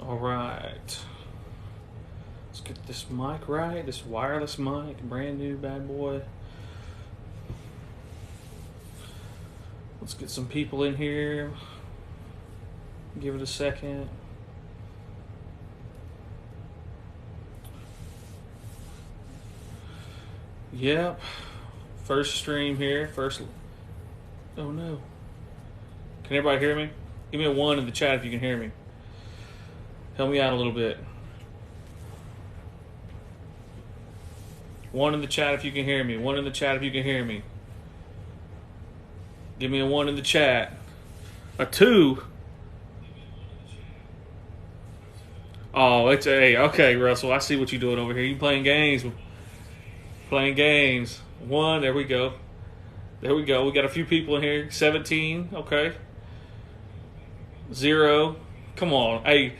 All right. Let's get this mic right. This wireless mic, brand new bad boy. Let's get some people in here. Give it a second. Yep. First stream here. Oh no. Can everybody hear me? Give me a 1 in the chat if you can hear me. Help me out a little bit. 1 in the chat if you can hear me. 1 in the chat if you can hear me. Give me a 1 in the chat. A 2. Oh, it's a okay, Russell. I see what you're doing over here. You playing games. Playing games. 1. There we go. There we go. We got a few people in here. 17. Okay. 0. Come on. Hey,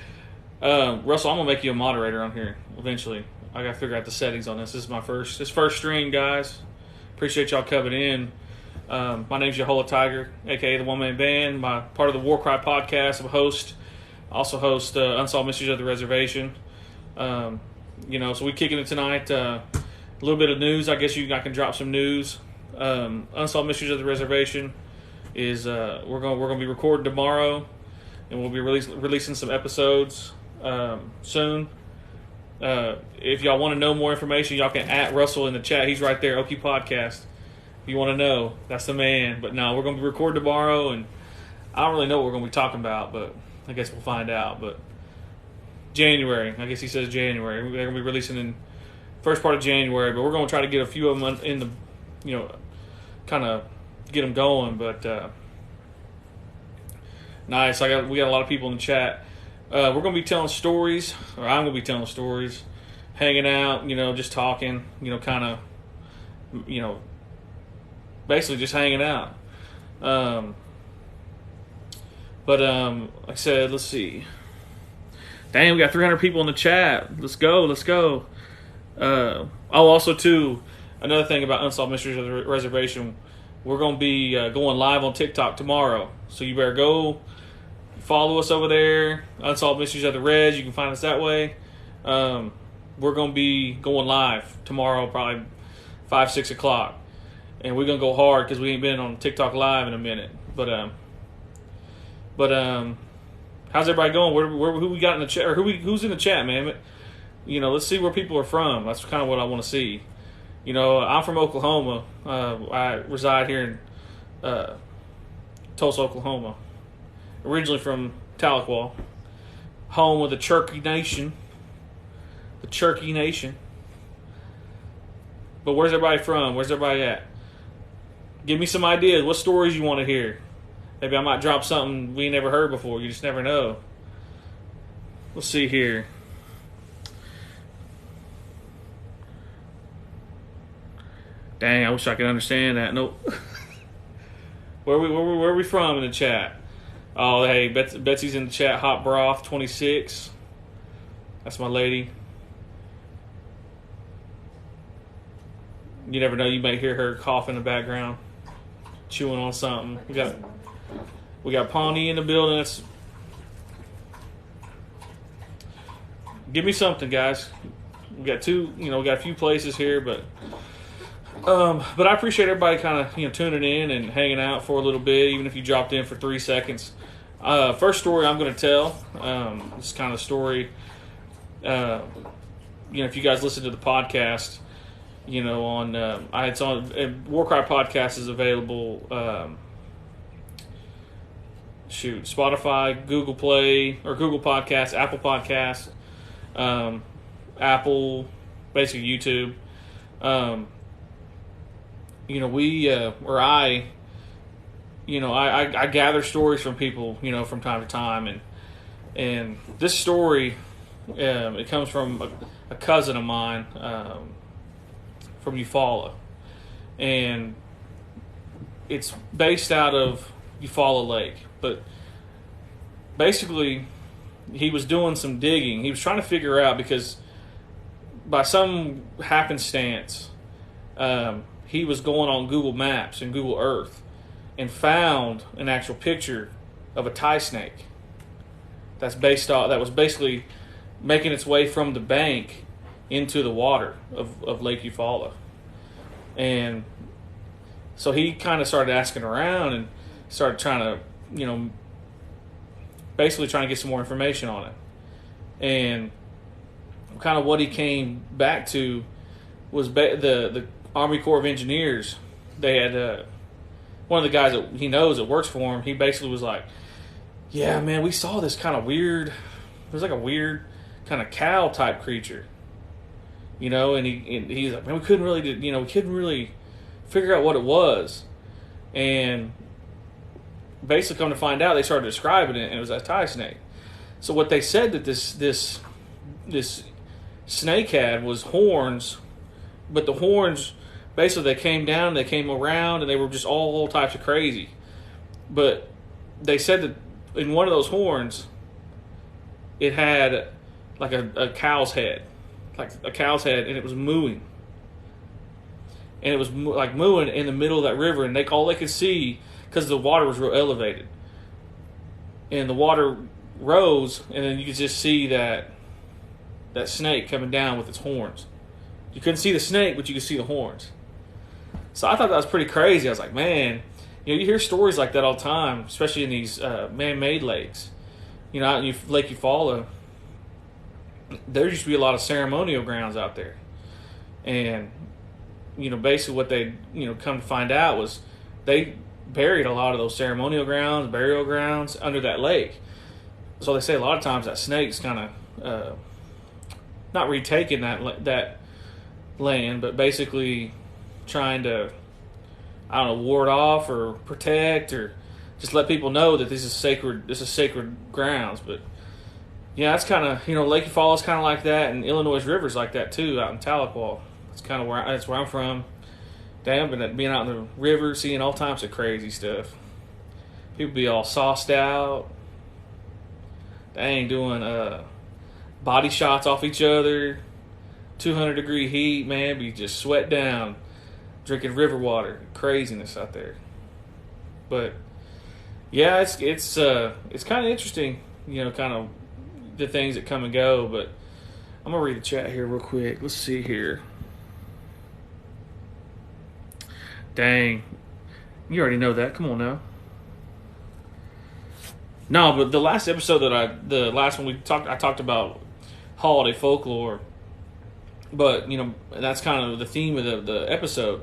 Russell, I'm gonna make you a moderator on here eventually. I gotta figure out the settings on this. This is my first stream, guys. Appreciate y'all coming in. My name's Eufaula Tiger, aka the One Man Band. My part of the War Cry podcast. I'm a host. Also host Unsolved Mysteries of the Reservation. So we kicking it tonight. A little bit of news. I guess I can drop some news. Unsolved Mysteries of the Reservation is we're gonna be recording tomorrow, and we'll be releasing some episodes soon. If y'all want to know more information, y'all can @ Russell in the chat. He's right there, Okie Podcast. If you want to know, that's the man. But no, we're going to be recording tomorrow, and I don't really know what we're going to be talking about, but I guess we'll find out. But January, I guess he says January. They're going to be releasing in first part of January, but we're going to try to get a few of them in the, kind of get them going. But nice. We got a lot of people in the chat. We're going to be telling stories, or I'm going to be telling stories, hanging out, just talking, kind of, basically just hanging out. Like I said, let's see. Dang, we got 300 people in the chat. Let's go. Also, too, another thing about Unsolved Mysteries of the Reservation, we're going to be going live on TikTok tomorrow. So you better go follow us over there, Unsolved Mysteries of the Reg. You can find us that way. We're going to be going live tomorrow, probably 5, 6 o'clock. And we're going to go hard because we ain't been on TikTok Live in a minute. But how's everybody going? Who we got in the chat? Or who's in the chat, man? Let's see where people are from. That's kind of what I want to see. I'm from Oklahoma. I reside here in Tulsa, Oklahoma. Originally from Tahlequah, home of the Cherokee Nation. The Cherokee Nation. But where's everybody from? Where's everybody at? Give me some ideas. What stories you want to hear? Maybe I might drop something we never heard before. You just never know. Let's see here. Dang, I wish I could understand that. Nope. Where are we from in the chat? Oh, hey, Betsy's in the chat. Hot Broth 26. That's my lady. You never know. You may hear her cough in the background, chewing on something. We got Pawnee in the building. Give me something, guys. We got we got a few places here, but I appreciate everybody kind of tuning in and hanging out for a little bit, even if you dropped in for 3 seconds. First story I'm going to tell. This is kind of a story. If you guys listen to the podcast, on it's on Warcry Podcast is available. Spotify, Google Play or Google Podcasts, Apple Podcasts, Apple, basically YouTube. I gather stories from people, from time to time, and this story, it comes from a cousin of mine, from Eufaula, and it's based out of Eufaula Lake, but basically he was doing some digging. He was trying to figure out, because by some happenstance, he was going on Google Maps and Google Earth and found an actual picture of a tie snake. that was basically making its way from the bank into the water of Lake Eufaula. And so he kind of started asking around and started trying to, basically trying to get some more information on it. And kind of what he came back to was the Army Corps of Engineers. They had one of the guys that he knows that works for him. He basically was like, "Yeah, man, we saw this kind of weird. It was like a weird kind of cow type creature, And he's like, man, we couldn't really figure out what it was." And basically, come to find out, they started describing it, and it was a tie snake. So what they said that this snake had was horns, but the horns, basically they came down, they came around, and they were just all types of crazy. But they said that in one of those horns, it had like a cow's head, and it was mooing. And it was like mooing in the middle of that river, and all they could see, because the water was real elevated, and the water rose, and then you could just see that snake coming down with its horns. You couldn't see the snake, but you could see the horns. So I thought that was pretty crazy. I was like, man, you hear stories like that all the time, especially in these man-made lakes. Out in Lake Eufaula, there used to be a lot of ceremonial grounds out there. And, basically what they, come to find out was they buried a lot of those ceremonial grounds, burial grounds under that lake. So they say a lot of times that snake's kind of not retaking that land, but basically trying to, ward off or protect or just let people know that this is sacred grounds. But yeah, that's kind of, Lake Eufaula is kind of like that, and Illinois River's like that too, out in Tahlequah. That's kind of that's where I'm from. Damn, but being out in the river, seeing all types of crazy stuff. People be all sauced out. Dang, doing body shots off each other. 200-degree heat, man. Be just sweat down, drinking river water. Craziness out there. But yeah, it's kind of interesting, kind of the things that come and go. But I'm gonna read the chat here real quick. Let's see here. Dang, you already know that. Come on now. No, but the last episode the last one I talked about holiday folklore. But that's kind of the theme of the episode.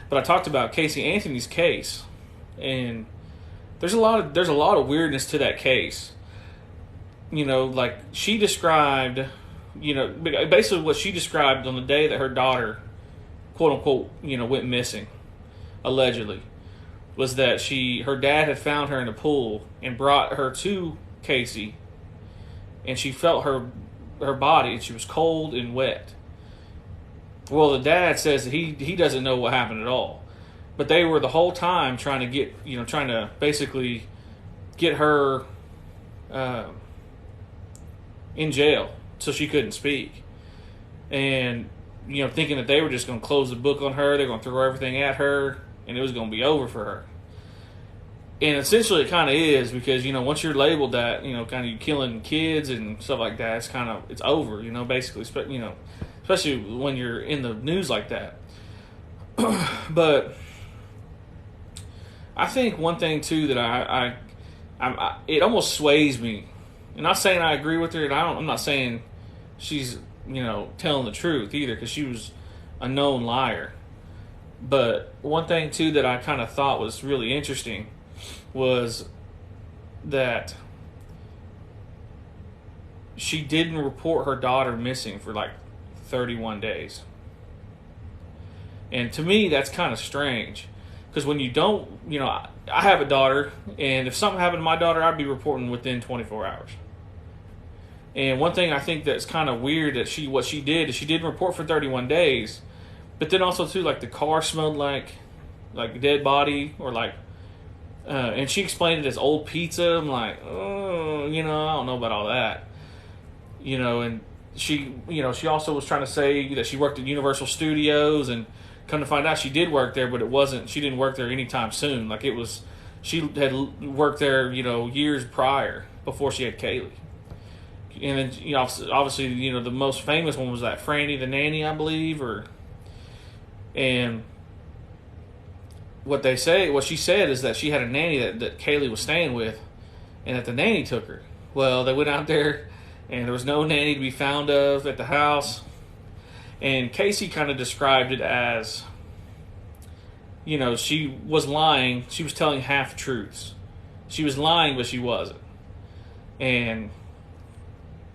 But I talked about Casey Anthony's case, and there's a lot of weirdness to that case. Like she described, basically what she described on the day that her daughter, quote unquote, went missing, allegedly, was that her dad had found her in a pool and brought her to Casey, and she felt her body, and she was cold and wet. Well, the dad says that he doesn't know what happened at all, but they were the whole time trying to basically get her in jail so she couldn't speak, and thinking that they were just going to close the book on her, they're going to throw everything at her, and it was going to be over for her. And essentially it kind of is, because once you're labeled that, kind of you killing kids and stuff like that, it's over, basically, especially when you're in the news like that. But I think one thing too that it almost sways me. I'm not saying I agree with her, and I'm not saying she's telling the truth either, because she was a known liar. But one thing too that I kind of thought was really interesting was that she didn't report her daughter missing for like 31 days. And to me, that's kind of strange, because when you don't, I have a daughter, and if something happened to my daughter, I'd be reporting within 24 hours. And one thing I think that's kind of weird that what she did is she didn't report for 31 days, but then also too, like the car smelled like a dead body, or like, and she explained it as old pizza. I'm like, oh, I don't know about all that, and she also was trying to say that she worked at Universal Studios, and come to find out she did work there, but she didn't work there anytime soon. Like she had worked there, years prior. before she had Kaylee. And then, obviously, the most famous one was that Franny the nanny, I believe, and what she said is that she had a nanny that Kaylee was staying with, and that the nanny took her. Well, they went out there, and there was no nanny to be found of at the house. And Casey kind of described it as, she was lying. She was telling half-truths. She was lying, but she wasn't. And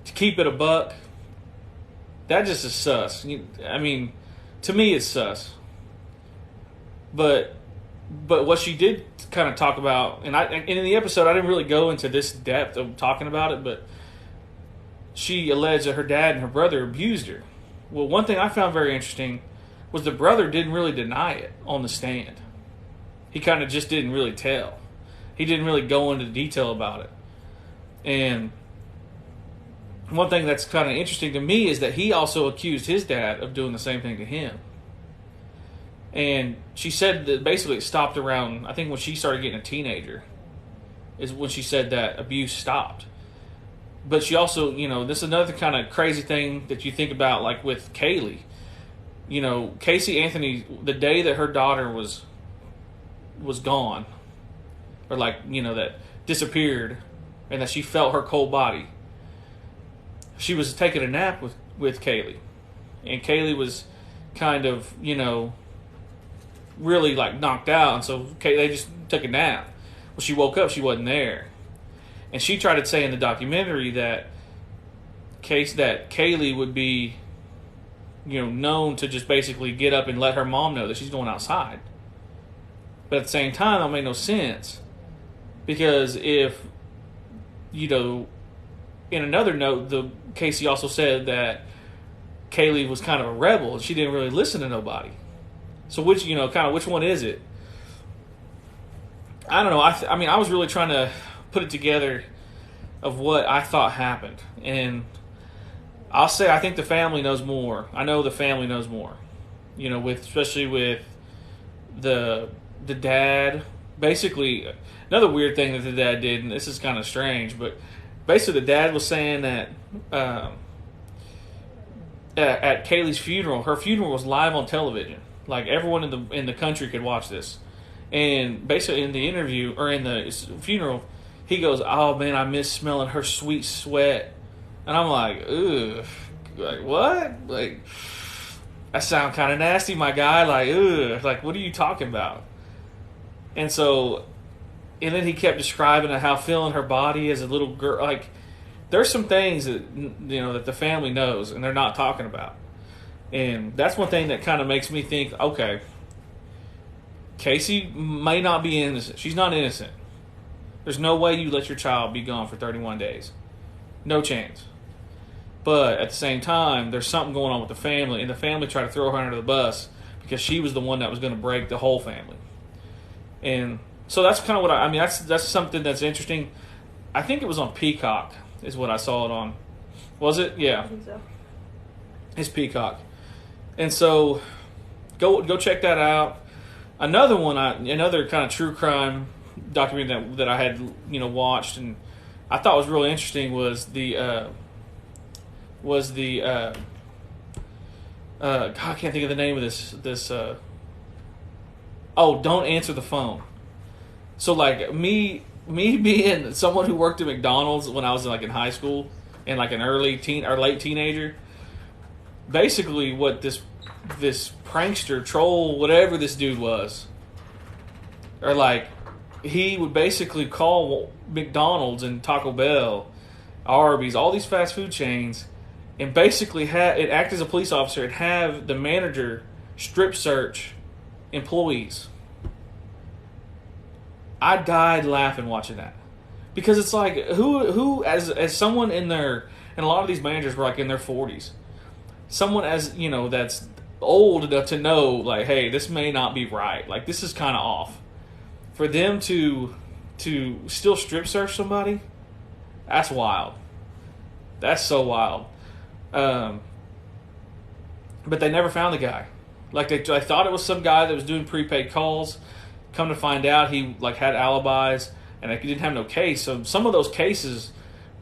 to keep it a buck, that just is sus. I mean, to me, it's sus. But what she did kind of talk about, and in the episode, I didn't really go into this depth of talking about it, but she alleged that her dad and her brother abused her. Well, one thing I found very interesting was the brother didn't really deny it on the stand. He kind of just didn't really tell. He didn't really go into detail about it. And one thing that's kind of interesting to me is that he also accused his dad of doing the same thing to him. And she said that basically it stopped around, I think when she started getting a teenager, is when she said that abuse stopped. But she also, this is another kind of crazy thing that you think about, like with Kaylee. Casey Anthony, the day that her daughter was gone, or that disappeared, and that she felt her cold body, she was taking a nap with Kaylee. And Kaylee was kind of, really knocked out, and so they just took a nap. Well, she woke up, she wasn't there. And she tried to say in the documentary that Kaylee would be, known to just basically get up and let her mom know that she's going outside. But at the same time, that made no sense. Because if, in another note, Casey also said that Kaylee was kind of a rebel and she didn't really listen to nobody. So which one is it? I don't know. I was really trying to put it together of what I thought happened. And I'll say I think the family knows more. I know the family knows more. Especially with the dad. Basically, another weird thing that the dad did, and this is kind of strange, but basically the dad was saying that at Kaylee's funeral, her funeral was live on television. Like everyone in the country could watch this. And basically in the interview, or in the funeral, he goes, "Oh man, I miss smelling her sweet sweat." And I'm like, ugh, like what? Like, that sound kind of nasty, my guy. Like, ugh, like what are you talking about? And then he kept describing how feeling her body as a little girl. Like, there's some things that that the family knows and they're not talking about. And that's one thing that kind of makes me think, okay, Casey may not be innocent. She's not innocent. There's no way you let your child be gone for 31 days. No chance. But at the same time, there's something going on with the family, and the family tried to throw her under the bus because she was the one that was going to break the whole family. And so that's kind of what that's something that's interesting. I think it was on Peacock is what I saw it on. Was it? Yeah. I think so. It's Peacock. And so go check that out. Another kind of true crime documentary that I had watched and I thought was really interesting was God, I can't think of the name of this Don't Answer the Phone. So like me being someone who worked at McDonald's when I was in high school and like an early teen or late teenager, basically what this prankster, troll, whatever this dude was, or he would basically call McDonald's and Taco Bell, Arby's, all these fast food chains, and basically act as a police officer and have the manager strip search employees. I died laughing watching that. Because it's like, who as someone and a lot of these managers were in their 40s. Someone that's old enough to know, hey, this may not be right. This is kind of off. For them to still strip search somebody, that's wild. That's so wild. But they never found the guy. They thought it was some guy that was doing prepaid calls. Come to find out, he had alibis, and they didn't have no case. So some of those cases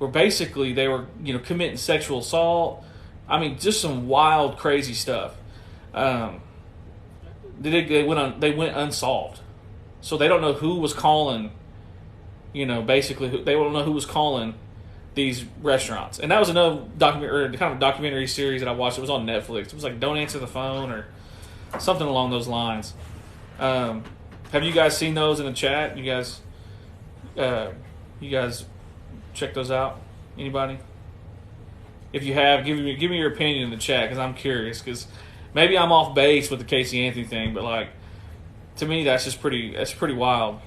where basically they were, committing sexual assault. I mean, just some wild, crazy stuff. They went unsolved, so they don't know who was calling. Basically, they don't know who was calling these restaurants. And that was another documentary series that I watched. It was on Netflix. It was like Don't Answer the Phone or something along those lines. Have you guys seen those in the chat? You guys check those out? Anybody? If you have, give me your opinion in the chat, because I'm curious. Because maybe I'm off base with the Casey Anthony thing, but like, to me, that's pretty wild.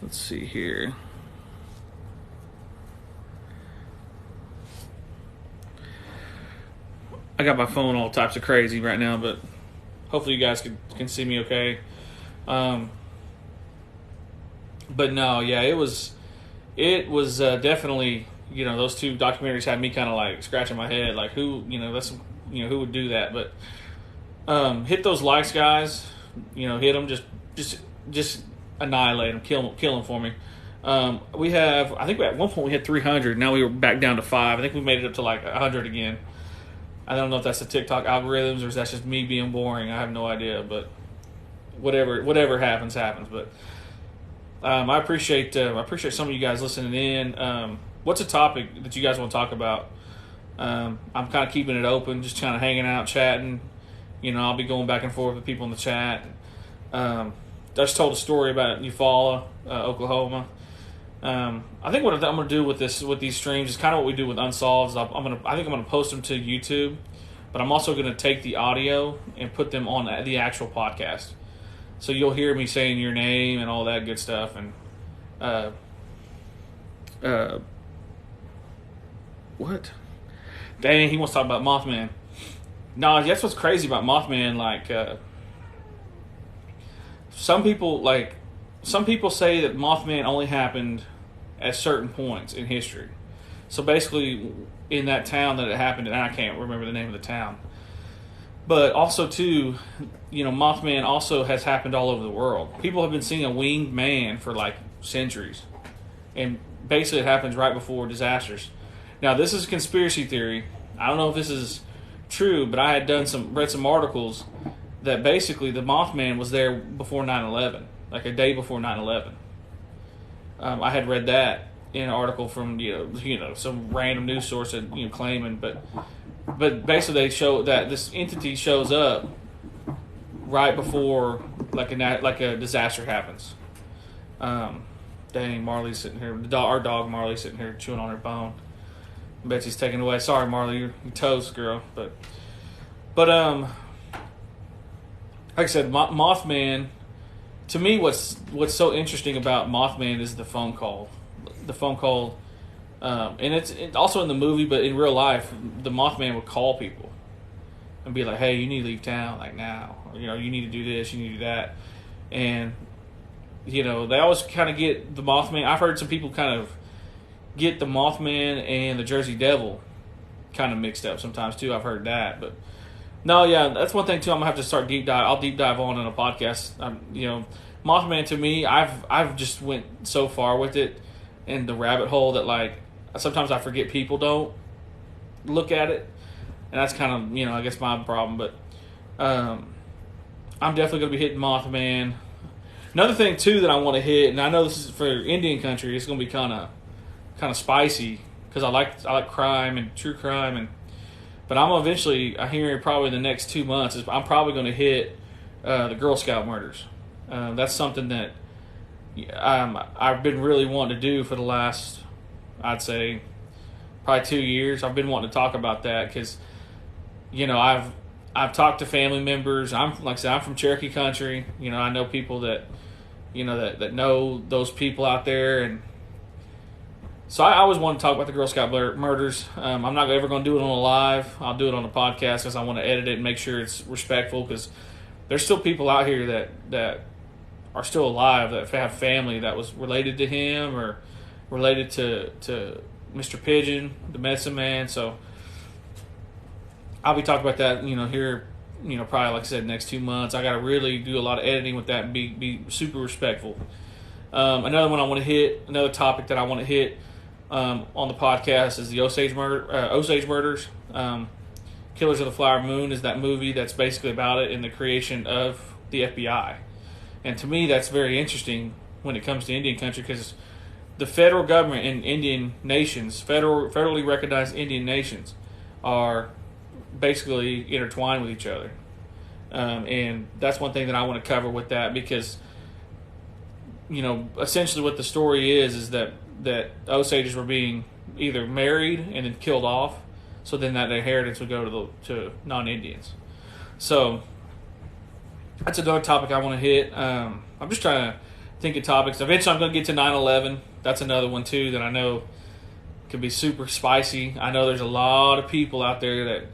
Let's see here. I got my phone all types of crazy right now, but hopefully you guys can see me okay. But no, yeah, it was definitely, those two documentaries had me kind of like scratching my head, like who would do that? But hit those likes, guys. Hit them, just annihilate them, kill them for me. I think at one point we had 300. Now we were back down to 5. I think we made it up to like 100 again. I don't know if that's the TikTok algorithms or if that's just me being boring. I have no idea, but whatever happens. But I appreciate some of you guys listening in. What's a topic that you guys want to talk about? I'm kind of keeping it open, just kind of hanging out, chatting. I'll be going back and forth with people in the chat. I just told a story about Eufaula, Oklahoma. I think what I'm going to do with these streams is kind of what we do with Unsolved. I think I'm going to post them to YouTube, but I'm also going to take the audio and put them on the actual podcast. So you'll hear me saying your name and all that good stuff. And what? Dang, he wants to talk about Mothman. No, that's what's crazy about Mothman. Like, some people say that Mothman only happened at certain points in history. So basically, in that town that it happened in, and I can't remember the name of the town. But also, too, Mothman also has happened all over the world. People have been seeing a winged man for like centuries. And basically it happens right before disasters. Now, this is a conspiracy theory. I don't know if this is true, but I had read some articles that basically the Mothman was there before 9/11, like a day before 9/11. I had read that in an article from some random news source that claiming, but basically they show that this entity shows up right before like a disaster happens. Dang, Marley's sitting here. Our dog Marley's sitting here chewing on her bone. Betsy's taken away. Sorry, Marley, you're toast, girl. But like I said, Mothman. To me, what's so interesting about Mothman is the phone call. The phone call, and it's also in the movie, but in real life, the Mothman would call people and be like, "Hey, you need to leave town like now. Or, you need to do this, you need to do that." And they always kind of get the Mothman. I've heard some people kind of get the Mothman and the Jersey Devil kind of mixed up sometimes too. I've heard that, but no, yeah, that's one thing too. I'm gonna have to start deep dive. I'll deep dive on in a podcast. Mothman to me, I've just went so far with it in the rabbit hole that like sometimes I forget people don't look at it, and that's kind of I guess my problem. But I'm definitely gonna be hitting Mothman. Another thing too that I want to hit, and I know this is for Indian country, it's gonna be kind of spicy because I like crime and true crime, but I'm eventually, I hear probably in the next 2 months, I'm probably going to hit the Girl Scout murders. That's something that I've been really wanting to do for the last, I'd say, probably 2 years. I've been wanting to talk about that because, I've talked to family members. Like I said, I'm from Cherokee country. I know people that know those people out there, and so I always want to talk about the Girl Scout murders. I'm not ever going to do it on a live. I'll do it on a podcast because I want to edit it and make sure it's respectful, because there's still people out here that are still alive that have family that was related to him or related to Mr. Pigeon, the medicine man. So I'll be talking about that, here, probably like I said, next 2 months. I got to really do a lot of editing with that and be super respectful. Another one I want to hit, another topic that I want to hit on the podcast is the Osage murders. Killers of the Flower Moon is that movie that's basically about it and the creation of the FBI. And to me, that's very interesting when it comes to Indian country, because the federal government and Indian nations, federally recognized Indian nations, are basically intertwined with each other. And that's one thing that I want to cover with that, because, essentially what the story is that Osages were being either married and then killed off, so then that inheritance would go to non-Indians. So that's another topic I want to hit. I'm just trying to think of topics. Eventually I'm going to get to 9/11. That's another one too that I know could be super spicy. I know there's a lot of people out there that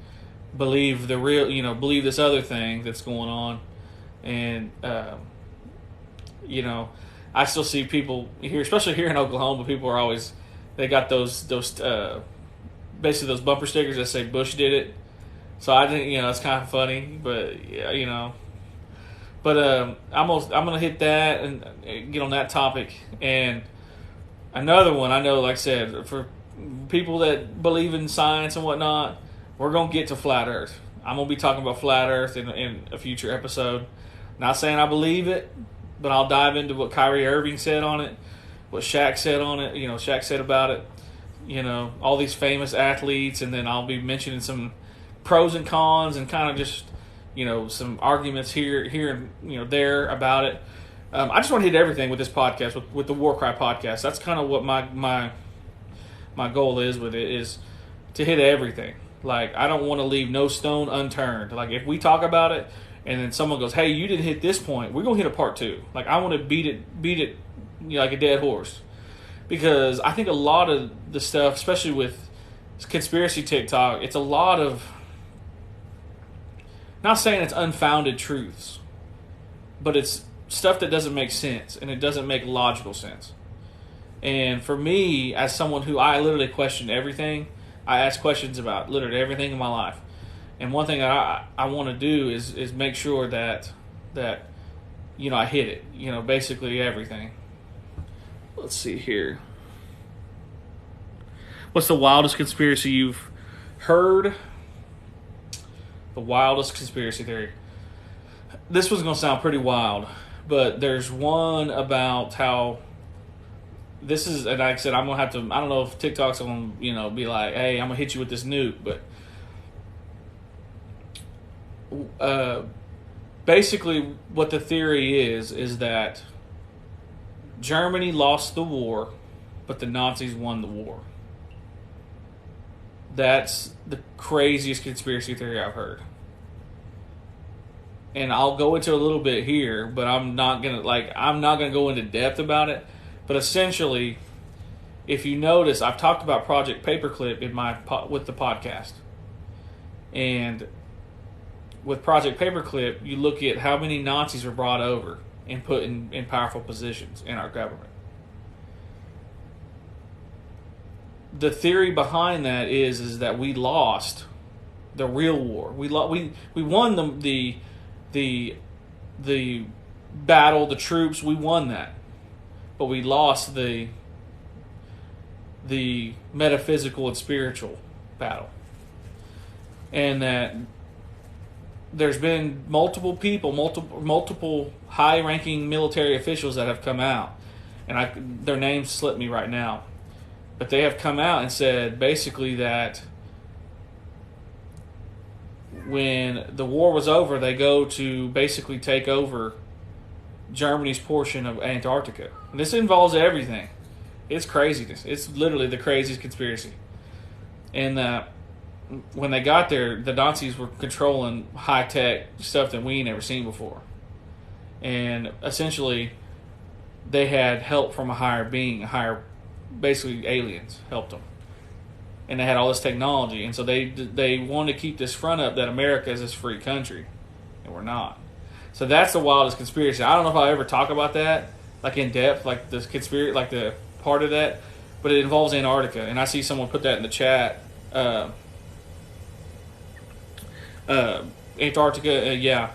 believe believe this other thing that's going on. And, I still see people here, especially here in Oklahoma, people are always, they got those basically those bumper stickers that say Bush did it. So I think, it's kind of funny, but But I'm going to hit that and get on that topic. And another one, I know, like I said, for people that believe in science and whatnot, we're going to get to flat Earth. I'm going to be talking about flat Earth in a future episode. Not saying I believe it, but I'll dive into what Kyrie Irving said on it, what Shaq said on it, Shaq said about it, all these famous athletes, and then I'll be mentioning some pros and cons and kind of just, some arguments here and, there about it. I just want to hit everything with this podcast, with the War Cry podcast. That's kind of what my goal is with it, is to hit everything. Like, I don't want to leave no stone unturned. Like, if we talk about it and then someone goes, hey, you didn't hit this point, we're going to hit a part 2. Like, I want to beat it like a dead horse. Because I think a lot of the stuff, especially with conspiracy TikTok, it's a lot of, not saying it's unfounded truths, but it's stuff that doesn't make sense, and it doesn't make logical sense. And for me, as someone who I literally question everything, I ask questions about literally everything in my life. And one thing that I want to do is make sure that I hit it, basically everything. Let's see here. What's the wildest conspiracy you've heard? The wildest conspiracy theory. This one's going to sound pretty wild, but there's one about how this is, and like I said, I'm going to have to, I don't know if TikTok's going to, be like, hey, I'm going to hit you with this nuke, but basically what the theory is that Germany lost the war, but the Nazis won the war. That's the craziest conspiracy theory I've heard. And I'll go into a little bit here, but I'm not gonna go into depth about it. But essentially, if you notice, I've talked about Project Paperclip with the podcast. And with Project Paperclip, you look at how many Nazis were brought over and put in powerful positions in our government. The theory behind that is that we lost the real war. We won the battle, the troops. We won that, but we lost the metaphysical and spiritual battle. And that there's been multiple people, multiple high-ranking military officials that have come out, and their names slip me right now. But they have come out and said basically that when the war was over, they go to basically take over Germany's portion of Antarctica. And this involves everything. It's craziness. It's literally the craziest conspiracy. And when they got there, the Nazis were controlling high-tech stuff that we ain't never seen before. And essentially, they had help from a higher being, basically aliens helped them, and they had all this technology, and so they wanted to keep this front up that America is this free country, and we're not. So that's the wildest conspiracy. I don't know if I'll ever talk about that like in depth, like this conspiracy, like the part of that, but it involves Antarctica, and I see someone put that in the chat. Antarctica, yeah,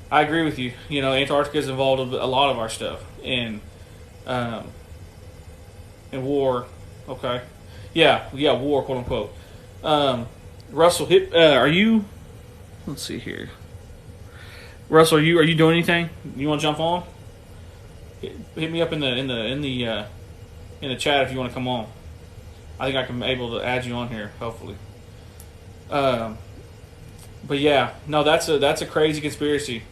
I agree with you. Antarctica is involved with a lot of our stuff, and Um, and war. Okay. Yeah, war, quote unquote. Russell, are you? Let's see here. Russell, are you doing anything? You want to jump on? Hit me up in the chat if you want to come on. I think I can be able to add you on here, hopefully. Um, but yeah, no, that's a crazy conspiracy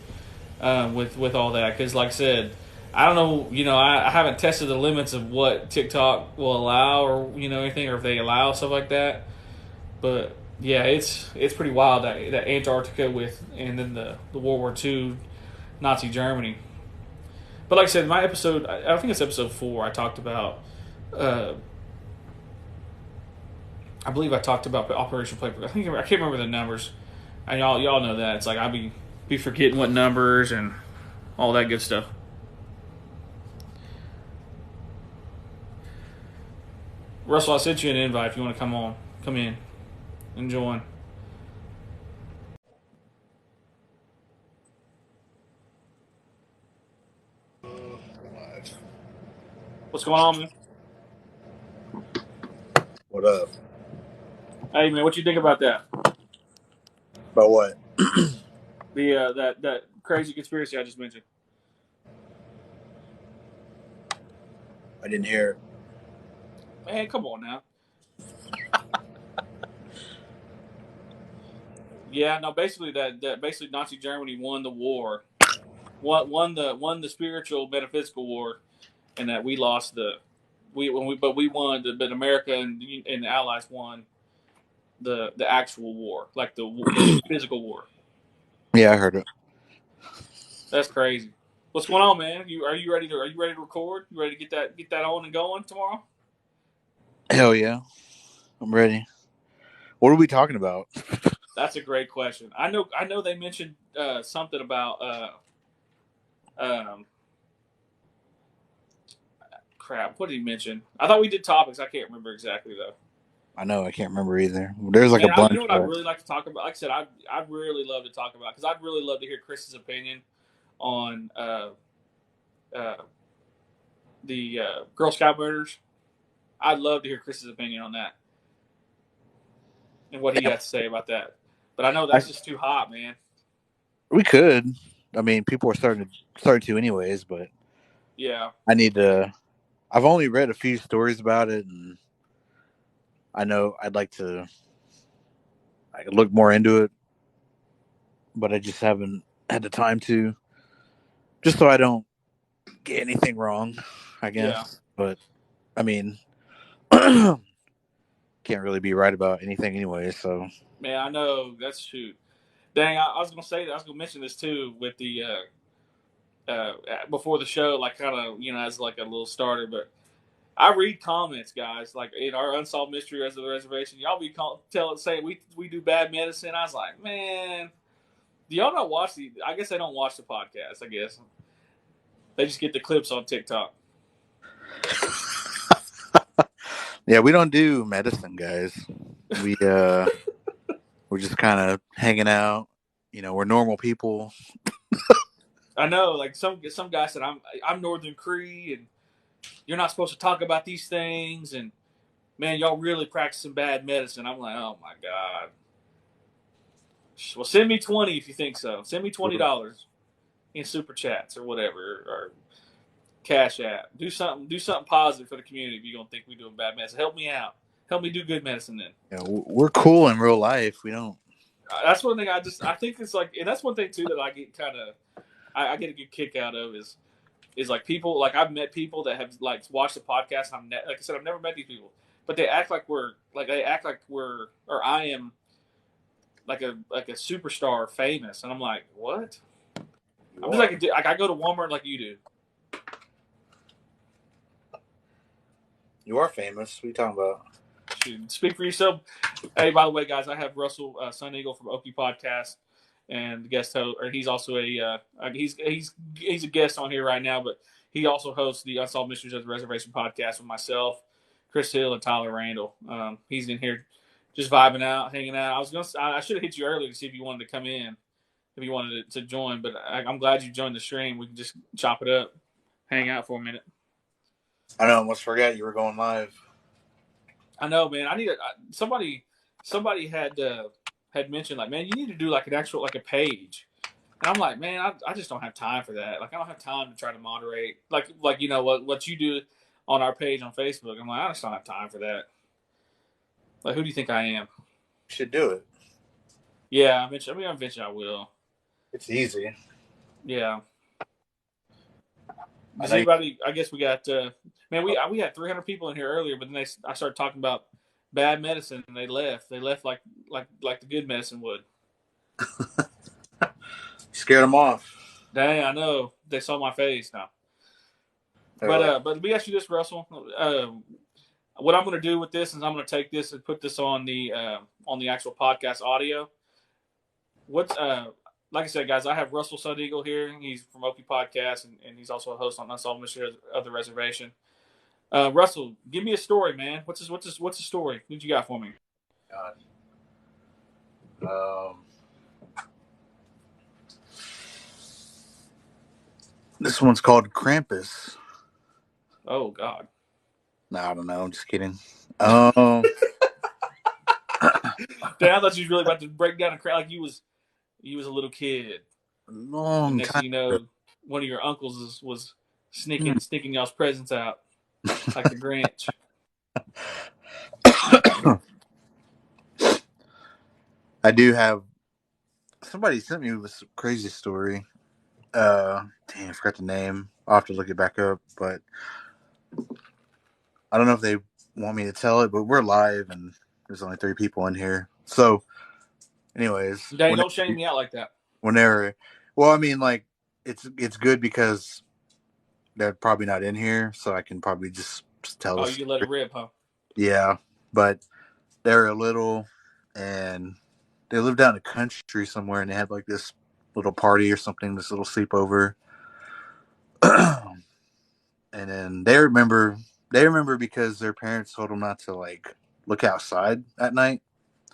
with all that because, like I said, I don't know. I haven't tested the limits of what TikTok will allow or anything, or if they allow stuff like that. But yeah, it's pretty wild that Antarctica and then the World War II Nazi Germany. But like I said, my episode, I think it's episode 4. I talked about, uh, I believe I talked about Operation Paper. I can't remember the numbers. And y'all know that it's like I be forgetting what numbers and all that good stuff. Russell, I sent you an invite if you want to come in and join. What's going on, man? What up? Hey, man, what you think about that? About what? That crazy conspiracy I just mentioned. I didn't hear. Man, come on now. Yeah, no. Basically, that basically Nazi Germany won the war, won the spiritual metaphysical war, and that we lost we won but America and the Allies won the actual war, like the physical war. Yeah, I heard it. That's crazy. What's going on, man? Are you ready to record? You ready to get that on and going tomorrow? Hell yeah, I'm ready. What are we talking about? That's a great question. I know they mentioned something about crap. What did he mention? I thought we did topics. I can't remember exactly though. I know I can't remember either. There's like a Man, you bunch. know what I'd really like to talk about? Like I said, I'd really love to talk about because I'd really love to hear Chris's opinion on uh, the Girl Scout murders. I'd love to hear Chris's opinion on that and what he got to say about that. But I know that's just too hot, man. We could. I mean, people are starting to anyways, but Yeah. I need to. I've only read a few stories about it, and I know I'd like to. I could look more into it, but I just haven't had the time to. Just so I don't get anything wrong, I guess. Yeah. But I mean, can't really be right about anything anyway. So Man, I know that's true. Dang, I was gonna say that. I was gonna mention this too with the before the show, like kind of as like a little starter. But I read comments, guys, like in our unsolved mystery as the reservation. Y'all be saying we do bad medicine. I was like, man, do y'all not watch the? I guess they don't watch the podcast. I guess they just get the clips on TikTok. yeah, we don't do medicine, guys. We're just kind of hanging out. We're normal people. I know, like some guy said, I'm Northern Cree, and you're not supposed to talk about these things, and man, y'all really practicing bad medicine. I'm like, oh my god. Well, send me 20 if you think so. Send me $20 in super chats or whatever, or Cash App. Do something positive for the community. If you don't think we're doing bad medicine, help me out. Help me do good medicine then. Yeah, we're cool in real life. We don't. That's one thing I think it's like, and that's one thing too that I get kind of I get a good kick out of is like people, like I've met people that have like watched the podcast. And like I said, I've never met these people, but they act like we're or I am like a superstar famous, and I'm like, what? I'm just like I go to Walmart like you do. You are famous. What are you talking about? Speak for yourself. Hey, by the way, guys, I have Russell Sun Eagle from Okie podcast, and guest host, or he's also he's a guest on here right now, but he also hosts the Unsolved Mysteries of the Reservation podcast with myself, Chris Hill, and Tyler Randall. He's in here just vibing out, hanging out. I should have hit you earlier to see if you wanted to come in, if you wanted to join, but I'm glad you joined the stream. We can just chop it up, hang out for a minute. I know. I almost forgot you were going live. I know, man. I need somebody. Somebody had mentioned like, man, you need to do like an actual like a page. And I'm like, man, I just don't have time for that. Like, I don't have time to try to moderate. Like you know what you do on our page on Facebook. I'm like, I just don't have time for that. Like, who do you think I am? You should do it. Yeah, eventually I will. It's easy. Yeah. I Does know. anybody? I guess we got. Man, we had 300 people in here earlier, but then I started talking about bad medicine, and they left. They left like the good medicine would. You scared them off. Dang, I know. They saw my face now. They're like, But let me ask you this, Russell. What I'm going to do with this is I'm going to take this and put this on the actual podcast audio. What's like I said, guys, I have Russell Sun Eagle here. He's from Okie Podcast, and he's also a host on Unsolved Mysteries of the Reservation. Russell, give me a story, man. What's the story? What you got for me? God. This one's called Krampus. Oh God. No, I don't know. I'm just kidding. Damn, I thought you was really about to break down a crowd like you was a little kid. And Long next thing time. you know, one of your uncles was sneaking y'all's presents out like the Grinch. I do have. Somebody sent me this crazy story. Damn, I forgot the name. I'll have to look it back up, but I don't know if they want me to tell it, but we're live and there's only 3 people in here. So, anyways, Dang, don't shame me out like that. whenever, well, I mean, like, it's good because they're probably not in here, so I can probably just tell Oh, the you can let it story. rip, huh? Yeah, but they're a little, and they lived down in the country somewhere, and they had like this little party or something, this little sleepover. And then they remember because their parents told them not to like look outside at night.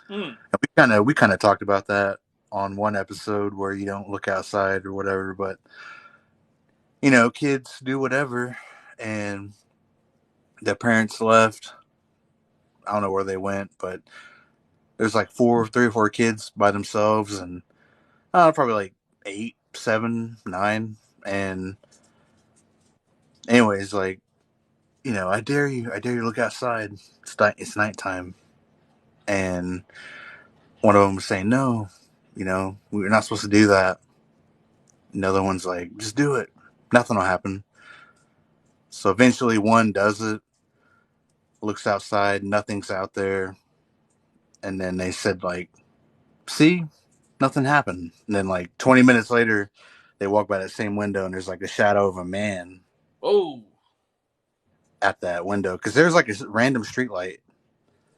Mm. And we kind of talked about that on one episode where you don't look outside or whatever, but kids do whatever, and their parents left. I don't know where they went, but there's like 3 or 4 kids by themselves, and probably like 8, 7, 9, and anyways, like I dare you look outside. It's nighttime, and one of them was saying, no, we're not supposed to do that. Another one's like, just do it. Nothing will happen. So eventually one does it, looks outside, nothing's out there. And then they said, like, see, nothing happened. And then, like, 20 minutes later, they walk by that same window and there's like a shadow of a man Oh. at that window. Because there's like a random street light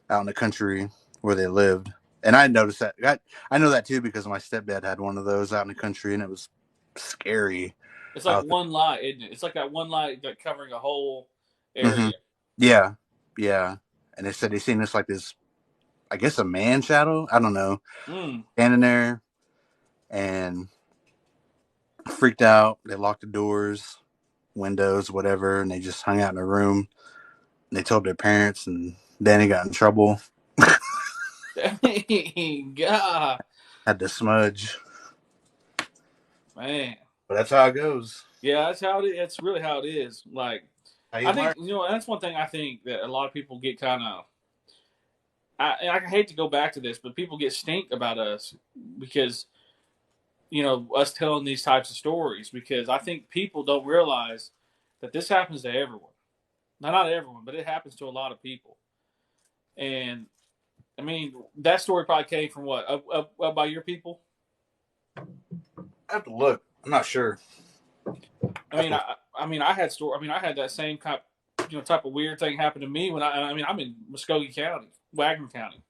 out in the country where they lived. And I noticed that. I know that too because my stepdad had one of those out in the country, and it was scary. It's like Out one light, isn't it? It's like that one light like covering a whole there. area. Yeah, yeah. And they said they seen this, I guess, a man shadow. I don't know, Mm. standing there, and freaked out. They locked the doors, windows, whatever, and they just hung out in a room. And they told their parents, and Danny got in trouble. Dang, God. Had to smudge. Man. But that's how it goes. Yeah, that's how it is. It's really how it is. Like, How you I think, learn. that's one thing I think that a lot of people get kind of, I hate to go back to this, but people get stink about us because, us telling these types of stories, because I think people don't realize that this happens to everyone. Now, not everyone, but it happens to a lot of people. And, I mean, that story probably came from what? Up by your people? I have to look. I'm not sure. I had that same type of weird thing happen to me when I'm in Muskogee County, Wagner County.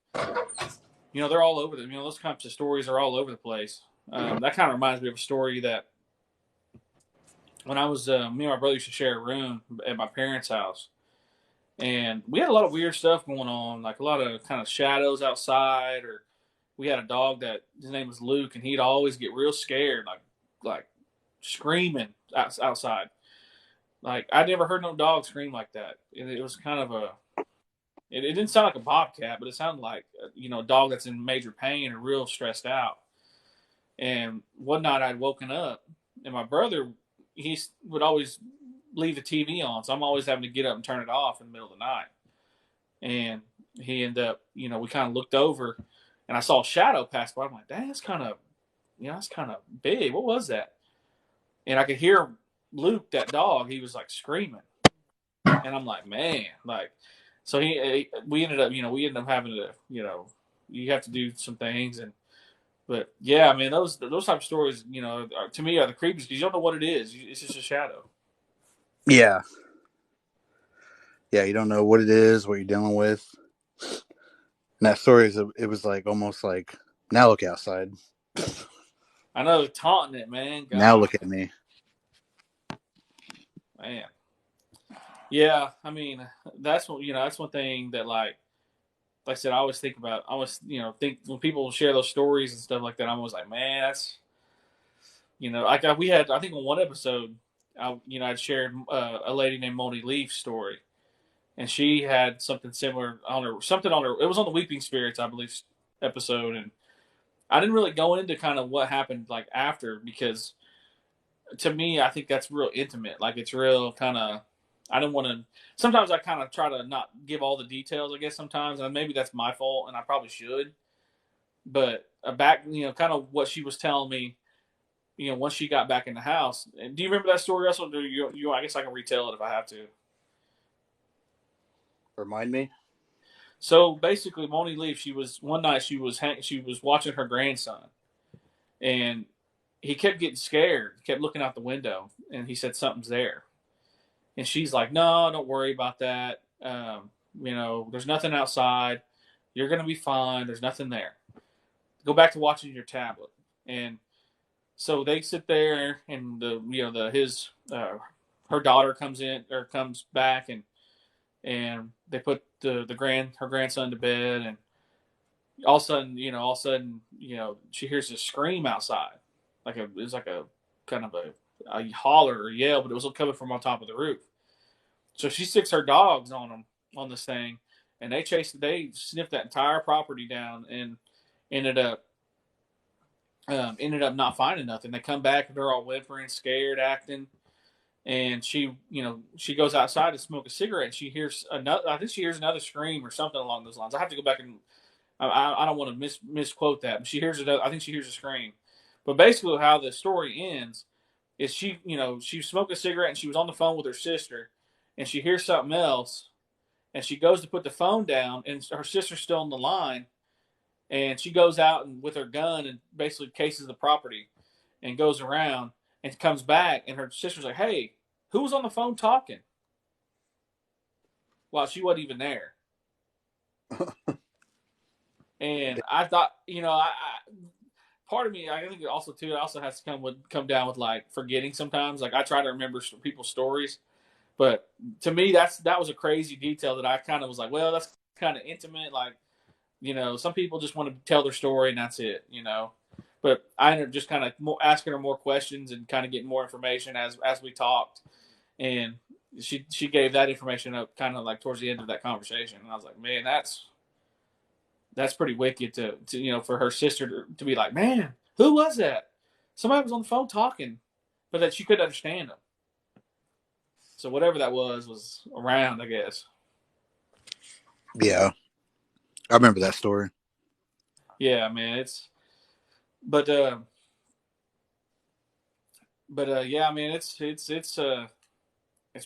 They're all over those types of stories are all over the place. That kind of reminds me of a story that when I was, me and my brother used to share a room at my parents' house, and we had a lot of weird stuff going on, like a lot of kind of shadows outside, or we had a dog that his name was Luke, and he'd always get real scared, like screaming outside. Like I never heard no dog scream like that. It was kind of a. It didn't sound like a bobcat, but it sounded like a dog that's in major pain or real stressed out. And one night I'd woken up, and my brother would always leave the TV on, so I'm always having to get up and turn it off in the middle of the night. And he ended up, we kind of looked over, and I saw a shadow pass by. I'm like, "Dang, that's kind of big. What was that?" And I could hear Luke, that dog. He was like screaming, and I'm like, "Man!" Like, so we ended up having to, you have to do some things, but yeah, man, those type of stories, to me are the creepiest because you don't know what it is. It's just a shadow. Yeah. Yeah, you don't know what it is, what you're dealing with. And that story it was like almost like, now look outside. I know, taunting it, man. God. Now look at me. Man. Yeah, I mean, that's one thing that like I said, I always think about. I always think when people share those stories and stuff like that, I'm always like, man, that's like we had, I think on one episode, I'd shared a lady named Moni Leaf's story, and she had something similar on her. Something on her. It was on the Weeping Spirits, I believe, episode, and I didn't really go into kind of what happened like after because to me, I think that's real intimate. Like it's real kind of. I don't want to. Sometimes I kind of try to not give all the details. I guess sometimes, and maybe that's my fault, and I probably should. But back, kind of what she was telling me, once she got back in the house. And do you remember that story, Russell? Do you? I guess I can retell it if I have to. Remind me. So basically, Moni Leaf, she was one night she was watching her grandson, and he kept getting scared, kept looking out the window, and he said something's there. And she's like, "No, don't worry about that. There's nothing outside. You're gonna be fine. There's nothing there. Go back to watching your tablet." And so they sit there, and her daughter comes back, and they put her grandson to bed, and all of a sudden, she hears this scream outside, it was like a kind of a holler or yell, but it was coming from on top of the roof. So she sticks her dogs on this thing, and they sniffed that entire property down, and ended up not finding nothing. They come back and they're all whimpering, scared, acting, and she goes outside to smoke a cigarette, and she hears another. I think she hears another scream or something along those lines. I have to go back and I don't want to misquote that, but she hears another. I think she hears a scream. But basically, how the story ends is she smoked a cigarette and she was on the phone with her sister, and she hears something else, and she goes to put the phone down, and her sister's still on the line, and she goes out and with her gun and basically cases the property, and goes around and comes back, and her sister's like, "Hey, who was on the phone talking?" Well, she wasn't even there. And I thought, part of me, I think it also has to come down with like forgetting sometimes. Like I try to remember people's stories, but to me, that was a crazy detail that I kind of was like, well, that's kind of intimate. Like, some people just want to tell their story and that's it, But I ended up just kind of asking her more questions and kind of getting more information as we talked, and she gave that information up kind of like towards the end of that conversation, and I was like, man, that's pretty wicked to for her sister to be like, man, who was that? Somebody was on the phone talking, but that she couldn't understand them. So whatever that was around, I guess. Yeah, I remember that story. Yeah, man, but yeah, I mean, it's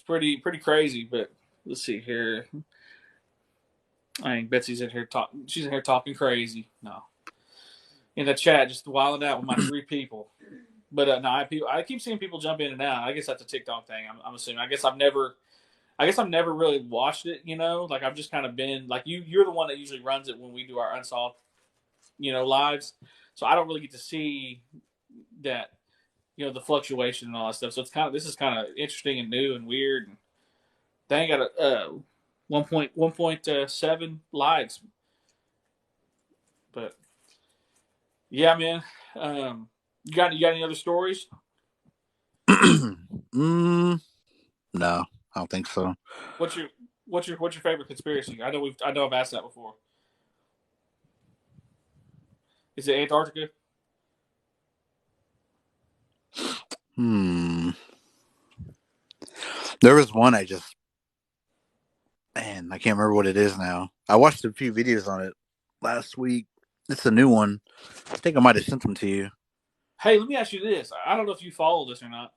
pretty crazy. But let's see here. I think Betsy's in here talking. She's in here talking crazy. No, in the chat, just wilding out with my three people. But no, I keep seeing people jump in and out. I guess that's a TikTok thing. I'm assuming. I guess I've never really watched it. Like I've just kind of been like you. You're the one that usually runs it when we do our unsolved, lives. So I don't really get to see that, the fluctuation and all that stuff. So this is kind of interesting and new and weird. And they got a 1.7 likes. But yeah, man. You got any other stories? mm, No, I don't think so. What's your what's your favorite conspiracy? I know I've asked that before. Is it Antarctica? Hmm. There was one man, I can't remember what it is now. I watched a few videos on it last week. It's a new one. I think I might have sent them to you. Hey, let me ask you this. I don't know if you follow this or not.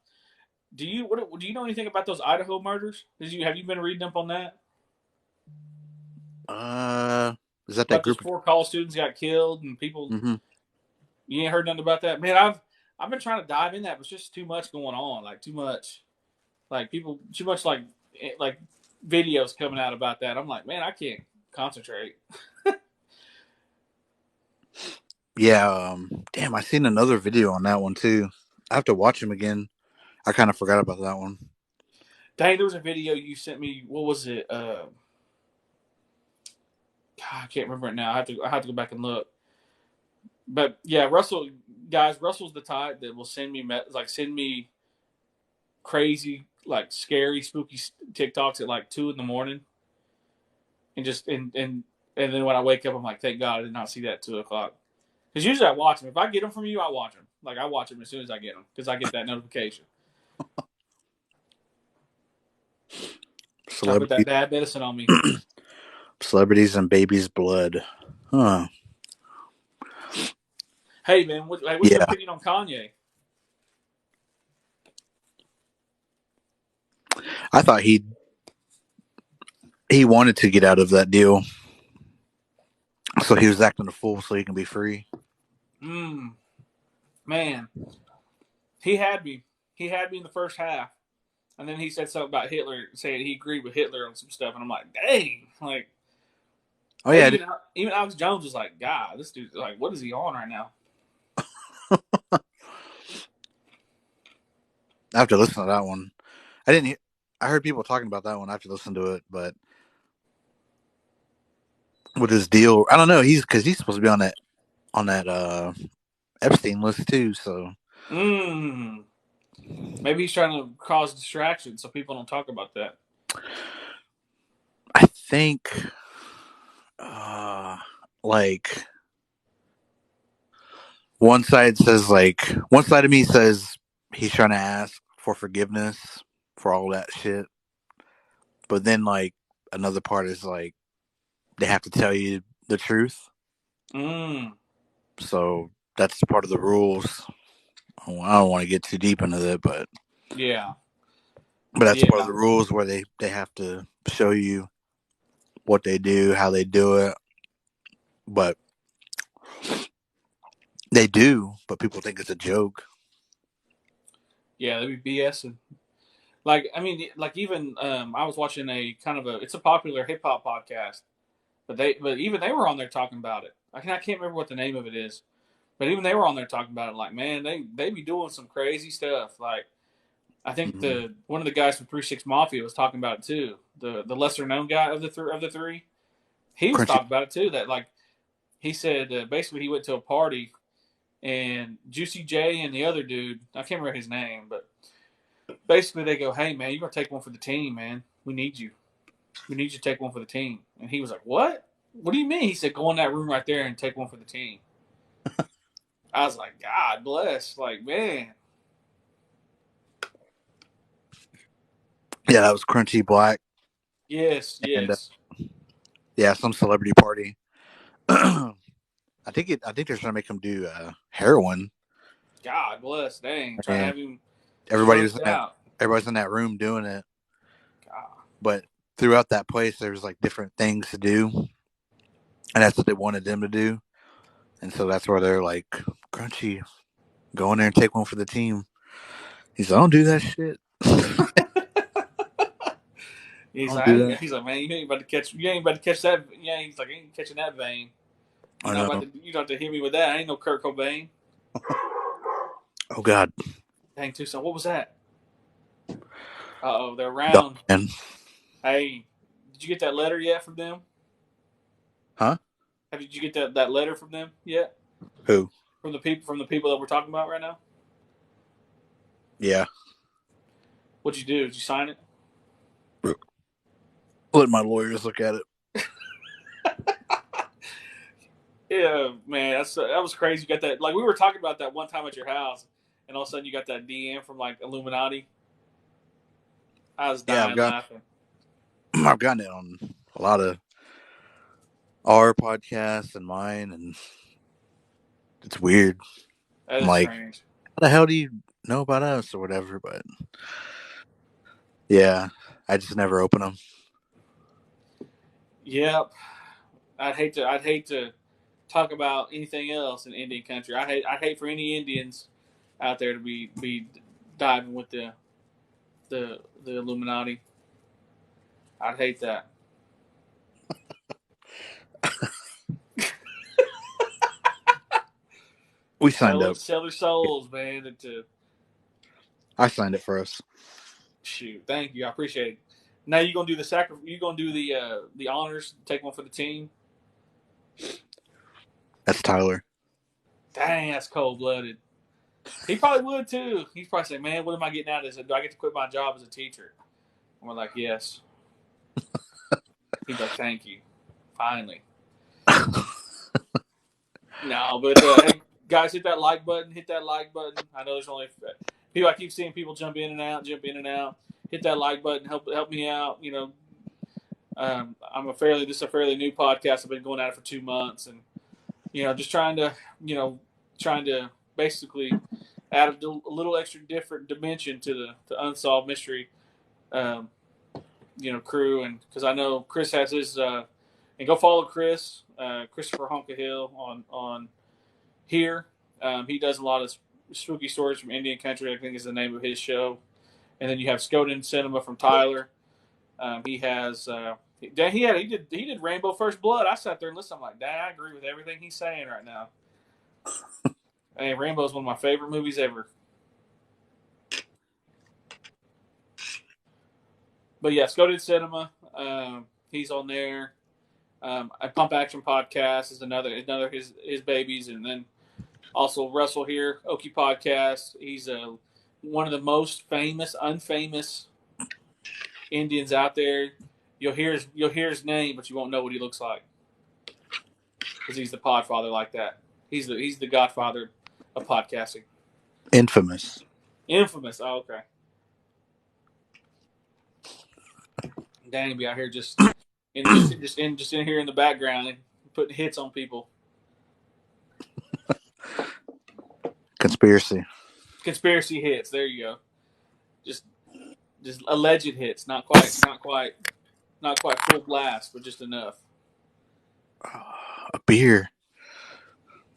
Do you know anything about those Idaho murders? Have you been reading up on that? Uh, is that About those group? four college students got killed and people. Mm-hmm. You ain't heard nothing about that, man. I've been trying to dive in that, but it's just too much going on. Like too much, like people, too much like videos coming out about that. I'm like, man, I can't concentrate. Yeah. Damn, I seen another video on that one too. I have to watch them again. I kind of forgot about that one. Dang, there was a video you sent me. What was it? God, I can't remember it now. I have to go back and look. But yeah, Russell's the type that will send me crazy, like scary, spooky TikToks at like 2 in the morning, and then when I wake up, I'm like, thank God I did not see that at 2 o'clock. Because usually I watch them. If I get them from you, I watch them. Like I watch them as soon as I get them because I get that notification. I put that Celebrity, bad medicine on me. celebrities and babies' blood. Huh. Hey man, what's your Yeah, opinion on Kanye? I thought he wanted to get out of that deal, so he was acting a fool so he can be free. Man, he had me. He had me in the first half, and then he said something about Hitler, saying he agreed with Hitler on some stuff, and I'm like, dang, like, Oh hey, yeah, even Alex Jones was like, God, this dude, like, what is he on right now? I have to listen to that one. I didn't. I heard people talking about that one. I have to listen to it, but with his deal, I don't know. He's supposed to be on that Epstein list too. So Mm. Maybe he's trying to cause distraction so people don't talk about that. I think, uh, like one side of me says he's trying to ask for forgiveness for all that shit, but then like another part is like they have to tell you the truth. Mm. So that's part of the rules. I don't want to get too deep into that, Yeah. but that's part of Yeah. the rules where they have to show you what they do, how they do it. But they do, but people think it's a joke. Yeah, they'd be BSing. Like, I mean, like even I was watching a kind of it's a popular hip hop podcast, but even they were on there talking about it. I can't remember what the name of it is, but even they were on there talking about it. Like, man, they be doing some crazy stuff. Like, I think Mm-hmm. the one of the guys from 3 6 Mafia was talking about it too. The lesser known guy of the three, he was Crunchy. talking about it too. That like he said basically he went to a party and Juicy J and the other dude, I can't remember his name, but basically they go, "Hey man, you're gonna take one for the team, man. We need you. We need you to take one for the team." And he was like, "What? What do you mean?" He said, "Go in that room right there and take one for the team." I was like, "God bless." Like, man, Yeah, that was Crunchy Black, yes, and yes. yeah, some celebrity party. I think they're trying to make him do heroin, God bless. Dang, trying to and have him everybody was stroked in that out. everybody's in that room doing it. God. But throughout that place, there's like different things to do, and that's what they wanted them to do. And so that's where they're like, Crunchy, go in there and take one for the team. He's like, I don't do that shit. I don't do that. He's like, man, you ain't about to catch that. Yeah, he's like, I ain't catching that vein. I know. You don't have to hit me with that. I ain't no Kurt Cobain. Oh God, Dang, Tucson, what was that? They're dog around. man. Hey, did you get that letter yet from them? Huh? Did you get that letter from them yet? Who? From the people that we're talking about right now? Yeah. What'd you do? Did you sign it? Let my lawyers look at it. Yeah, man, that was crazy. You got that, like we were talking about that one time at your house, and all of a sudden you got that DM from like Illuminati. I was Yeah, dying laughing. I've gotten it on a lot of our podcasts and mine, and it's weird. That I'm is like, strange. how the hell do you know about us or whatever? But yeah, I just never open them. Yep, I'd hate to talk about anything else in Indian country. I'd hate for any Indians out there to be diving with the Illuminati. I'd hate that. We signed up. Sell their souls, man. I signed it for us. Shoot, thank you. I appreciate it. Now you gonna do the You gonna do the honors? Take one for the team. That's Tyler. Dang, that's cold blooded. He probably would too. He's probably saying, "Man, what am I getting out of this? Do I get to quit my job as a teacher?" And we're like, "Yes." He's like, "Thank you, finally." No, but hey, guys, hit that like button. Hit that like button. I know there's only people. I keep seeing people jump in and out. Hit that like button. Help me out. You know, this is a fairly new podcast. I've been going at it for 2 months, and you know, just trying to basically add a little extra different dimension to the unsolved mystery, crew. And because I know Chris has his, and go follow Chris, Christopher Honka Hill on here. He does a lot of spooky stories from Indian country. I think is the name of his show. And then you have Skoden Cinema from Tyler. He has. He did Rainbow First Blood. I sat there and listened. I'm like, dang, I agree with everything he's saying right now. Hey, Rainbow's one of my favorite movies ever. But yeah, Skoden Cinema. He's on there. A Pump Action Podcast is another his babies, and then also Russell here, Okie Podcast. He's one of the most unfamous Indians out there. You'll hear his name, but you won't know what he looks like because he's the podfather like that. He's the godfather of podcasting. Infamous. Oh, okay. Danny be out here just in here in the background and putting hits on people. Conspiracy hits. There you go. Just alleged hits. Not quite full blast, but just enough. A beer.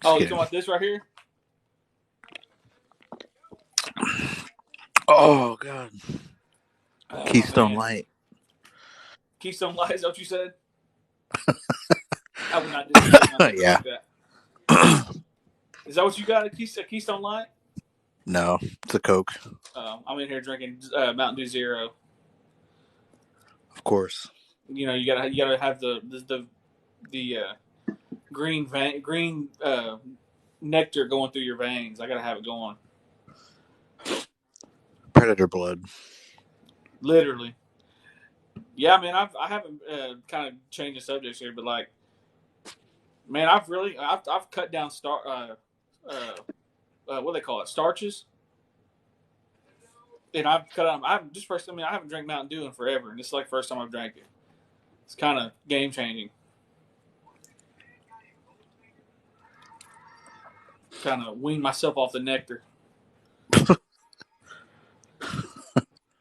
You talking about this right here? Oh God. Keystone Light. Keystone Light, is that what you said? I would not disrespect yeah. Like that. Is that what you got? A Keystone Light? No, it's a Coke. I'm in here drinking Mountain Dew Zero. Of course. You know, you gotta have the green nectar going through your veins. I gotta have it going. Predator blood. Literally. Yeah, man. I haven't kind of changed the subjects here, but like, man, I've cut down what do they call it, starches, and I've cut out. I haven't drank Mountain Dew in forever, and it's like the first time I've drank it. It's kind of game changing. Kind of wean myself off the nectar.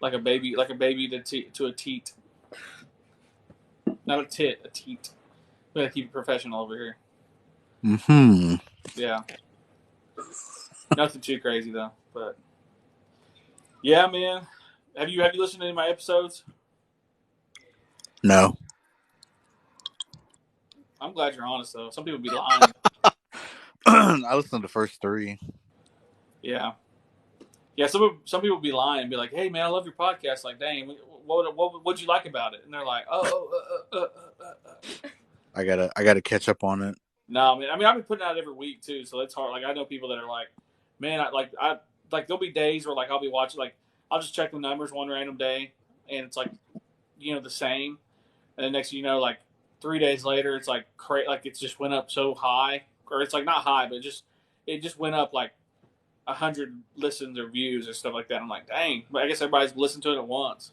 like a baby to a teat. Not a tit, a teat. We gotta keep it professional over here. Mm-hmm. Yeah. Nothing too crazy though, but yeah, man. Have you listened to any of my episodes? No. I'm glad you're honest though. Some people be lying. I listened to the first 3. Yeah. Yeah, some people be lying and be like, "Hey, man, I love your podcast." Like, dang, what'd you like about it? And they're like, I gotta catch up on it. No, man. I mean, I've been putting out every week too, so it's hard. Like, I know people that are like, "Man, there'll be days where like I'll be watching, like I'll just check the numbers one random day, and it's like, the same." and then next thing you know, like 3 days later, it's like like it just went up so high, or it's like not high, but it just went up like 100 listens or views or stuff like that. I'm like, dang, but I guess everybody's listened to it at once.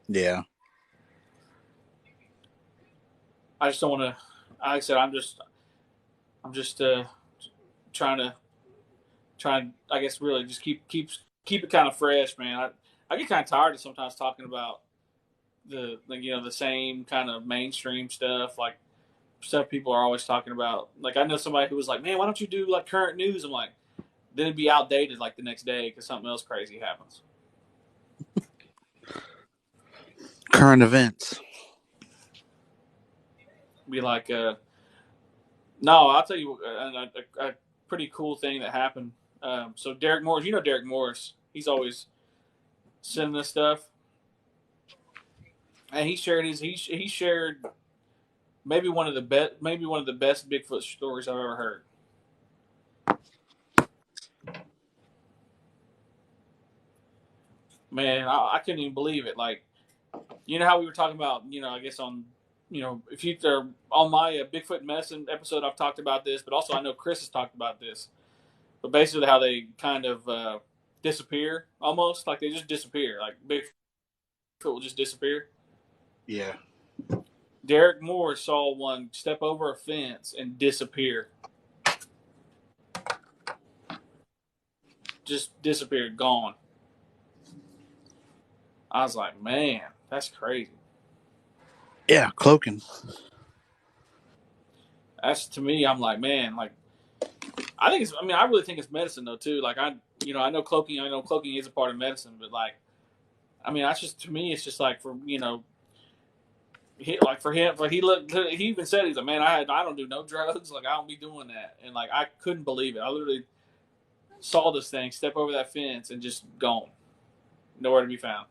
Yeah. I just don't want to. Like I said, I'm just trying to, I guess, really just keep it kind of fresh, man. I get kind of tired of sometimes talking about the same kind of mainstream stuff, like stuff people are always talking about. Like I know somebody who was like, man, why don't you do like current news? I'm like, then it'd be outdated like the next day because something else crazy happens. Current events. Be like, no, I'll tell you a pretty cool thing that happened. So Derek Morris, you know Derek Morris, he's always sending this stuff, and he shared maybe one of the best Bigfoot stories I've ever heard. Man, I couldn't even believe it. Like, you know how we were talking about, I guess if you are on my Bigfoot medicine episode, I've talked about this, but also I know Chris has talked about this. But basically, how they kind of disappear, almost like they just disappear, like Bigfoot will just disappear. Yeah. Derek Moore saw one step over a fence and disappear. Just disappeared, gone. I was like, man, that's crazy. Yeah, cloaking. That's, to me, I'm like, man, like, I really think it's medicine though too. Like I know cloaking is a part of medicine, but like, that's just, to me, it's just like for him, he even said, he's like, man, I don't do no drugs, like I don't be doing that, and like I couldn't believe it. I literally saw this thing step over that fence and just gone, nowhere to be found.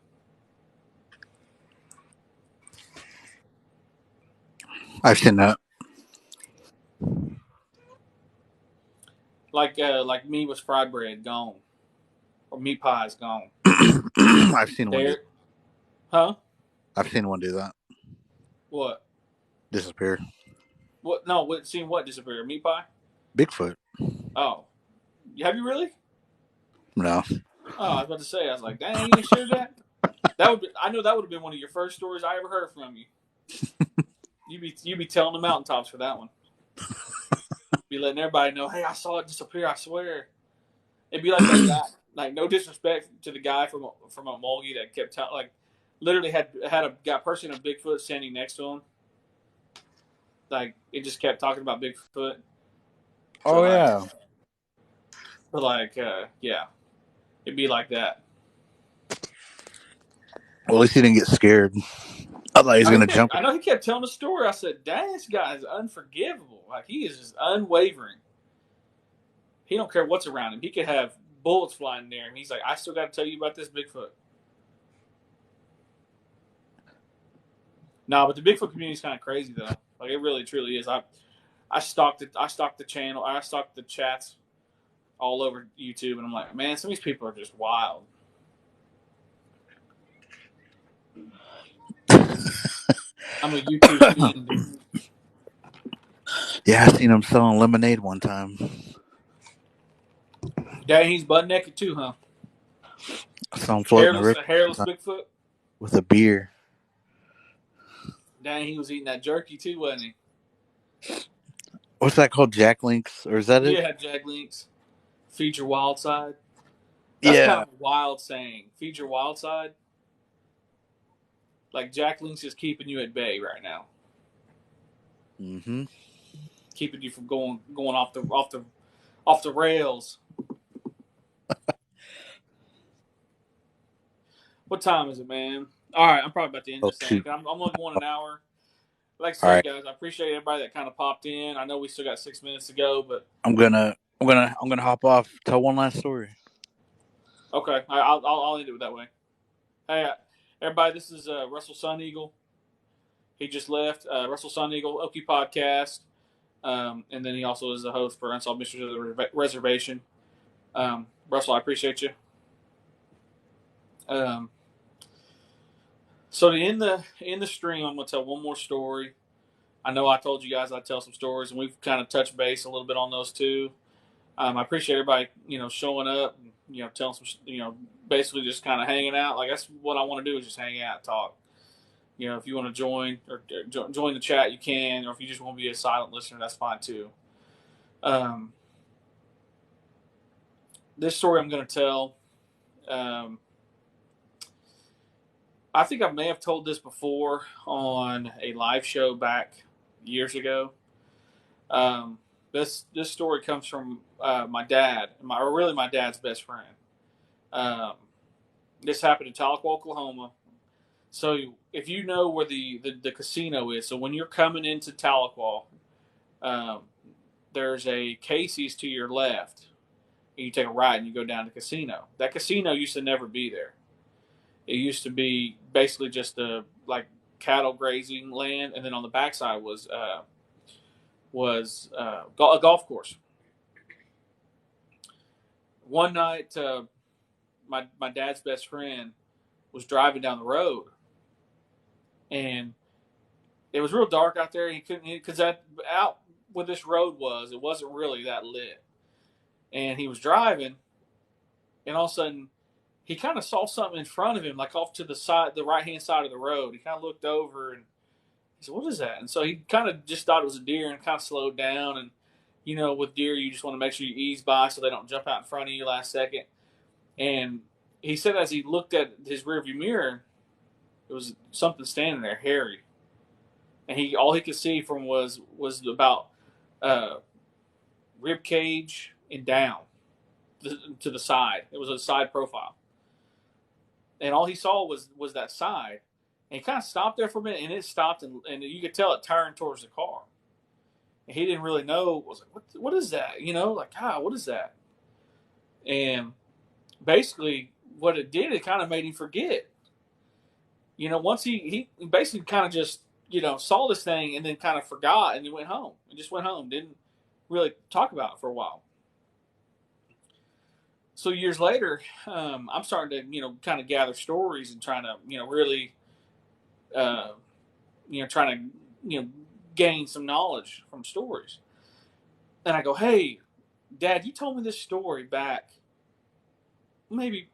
I've seen that. Like me with fried bread, gone, or meat pies, gone. I've seen one. Huh? I've seen one do that. What? Disappear. What? No, seen what disappear? Meat pie? Bigfoot. Oh, have you really? No. Oh, I was about to say. I was like, dang, you shared that. I know that would have been one of your first stories I ever heard from you. You be telling the mountaintops for that one. Be letting everybody know, hey, I saw it disappear. I swear. It'd be like that guy. Like, no disrespect to the guy from a Mulgi that kept like literally had a person of Bigfoot standing next to him. Like, it just kept talking about Bigfoot. Oh, yeah. But like, yeah, it'd be like that. Well, at least he didn't get scared. I thought he was going to jump. I know he kept telling the story. I said, dang, this guy is unforgivable. Like, he is just unwavering. He don't care what's around him. He could have bullets flying near him. He's like, I still got to tell you about this Bigfoot. No, but the Bigfoot community is kind of crazy though. Like, it really truly is. I stalked it. I stalked the channel. I stalked the chats all over YouTube, and I'm like, man, some of these people are just wild. I'm a YouTube fiend. Yeah, I seen him selling lemonade one time. Dang, he's butt naked too, huh? I saw him floating hairless Bigfoot with a beer. Dang, he was eating that jerky too, wasn't he? What's that called? Jack Links, or is that it? Yeah, Jack Links. Feed your wild side. That's kind of a wild saying. Feed your wild side. Like, Jack Links is keeping you at bay right now. Mm-hmm. Keeping you from going off the rails. What time is it, man? All right, I'm probably about to end this thing. I'm only going an hour. Like I said, guys, I appreciate everybody that kind of popped in. I know we still got 6 minutes to go, but I'm gonna hop off. Tell one last story. Okay, I'll end it that way. Hey, everybody, this is Russell Sun Eagle. He just left. Russell Sun Eagle, Okie podcast, and then he also is the host for Unsolved Mysteries of the Reservation. Russell, I appreciate you. So to end the stream, I'm going to tell one more story. I know I told you guys I'd tell some stories, and we've kind of touched base a little bit on those too. I appreciate everybody, showing up, and, telling some, basically just kind of hanging out. Like that's what I want to do is just hang out, talk. If you want to join or join the chat, you can, or if you just want to be a silent listener, that's fine too. This story I'm going to tell, I think I may have told this before on a live show back years ago. This story comes from my dad, my dad's best friend. This happened in Tahlequah, Oklahoma. So if you know where the casino is, so when you're coming into Tahlequah, there's a Casey's to your left. And you take a right and you go down to the casino. That casino used to never be there. It used to be basically just a like cattle grazing land, and then on the backside was a golf course. One night, my dad's best friend was driving down the road, and it was real dark out there. He couldn't because that out where this road was, it wasn't really that lit. And he was driving, and all of a sudden, he kind of saw something in front of him, like off to the side, the right hand side of the road. He kind of looked over and he said, "What is that?" And so he kind of just thought it was a deer and kind of slowed down. And with deer, you just want to make sure you ease by so they don't jump out in front of you last second. And he said as he looked at his rearview mirror, it was something standing there, hairy. And all he could see from was about rib cage and down to the side. It was a side profile. And all he saw was that side. And he kind of stopped there for a minute, and it stopped, and you could tell it turned towards the car. And he didn't really know. Was like, what is that? What is that? And basically, what it did, it kind of made him forget. Once he basically kind of just, saw this thing and then kind of forgot, and he went home. And just went home. Didn't really talk about it for a while. So years later, I'm starting to, kind of gather stories and trying to, really, trying to, gain some knowledge from stories. And I go, "Hey, Dad, you told me this story back maybe